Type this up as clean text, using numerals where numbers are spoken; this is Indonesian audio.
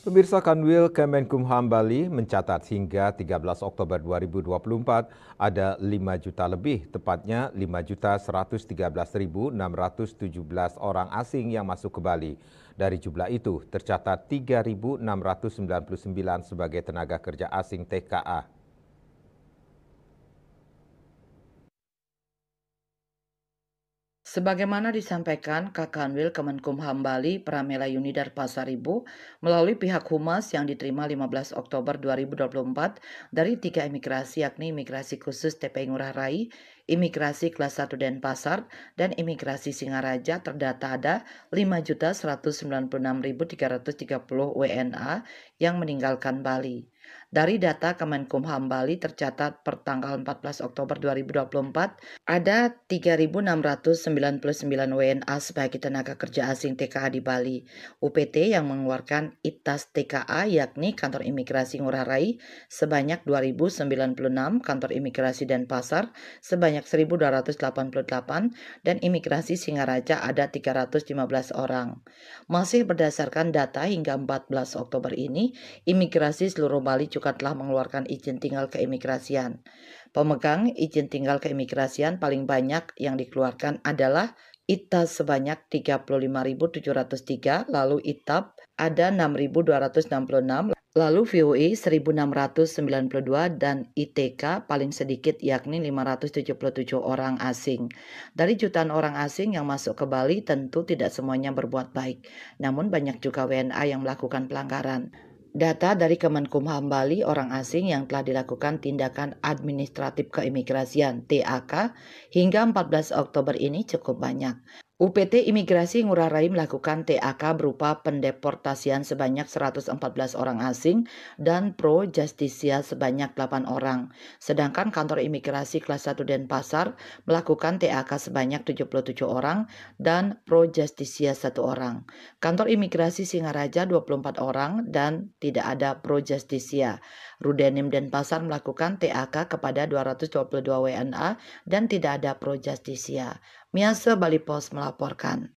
Pemirsa, Kanwil Kemenkumham Bali mencatat hingga 13 Oktober 2024 ada 5 juta lebih, tepatnya 5.113.617 orang asing yang masuk ke Bali. Dari jumlah itu, tercatat 3.699 sebagai tenaga kerja asing TKA. Sebagaimana disampaikan Kakanwil Kemenkumham Bali Pramila Yunidar Pasaribu melalui pihak Humas yang diterima 15 Oktober 2024 dari 3 imigrasi yakni Imigrasi Khusus TPI Ngurah Rai, Imigrasi Kelas 1 Denpasar, dan Imigrasi Singaraja terdata ada 5.196.330 WNA yang meninggalkan Bali. Dari data Kemenkumham Bali tercatat per tanggal 14 Oktober 2024 ada 3.699 WNA sebagai tenaga kerja asing TKA di Bali. UPT yang mengeluarkan ITAS TKA yakni Kantor Imigrasi Ngurah Rai sebanyak 2.096, Kantor Imigrasi Denpasar sebanyak 1.288, dan Imigrasi Singaraja ada 315 orang. Masih berdasarkan data hingga 14 Oktober ini, imigrasi seluruh Bali juga telah mengeluarkan izin tinggal keimigrasian. Pemegang izin tinggal keimigrasian paling banyak yang dikeluarkan adalah ITAS sebanyak 35.703, lalu ITAP ada 6.266, lalu VOE 1.692, dan ITK paling sedikit yakni 577 orang asing. Dari jutaan orang asing yang masuk ke Bali tentu tidak semuanya berbuat baik, namun banyak juga WNA yang melakukan pelanggaran. Data dari Kemenkumham Bali, orang asing yang telah dilakukan tindakan administratif keimigrasian (TAK) hingga 14 Oktober ini cukup banyak. UPT Imigrasi Ngurah Rai melakukan TAK berupa pendeportasian sebanyak 114 orang asing dan pro justisia sebanyak 8 orang. Sedangkan Kantor Imigrasi Kelas 1 Denpasar melakukan TAK sebanyak 77 orang dan pro justisia 1 orang. Kantor Imigrasi Singaraja 24 orang dan tidak ada pro justisia. Rudenim Denpasar melakukan TAK kepada 222 WNA dan tidak ada pro justisia. Miase Bali Post melaporkan.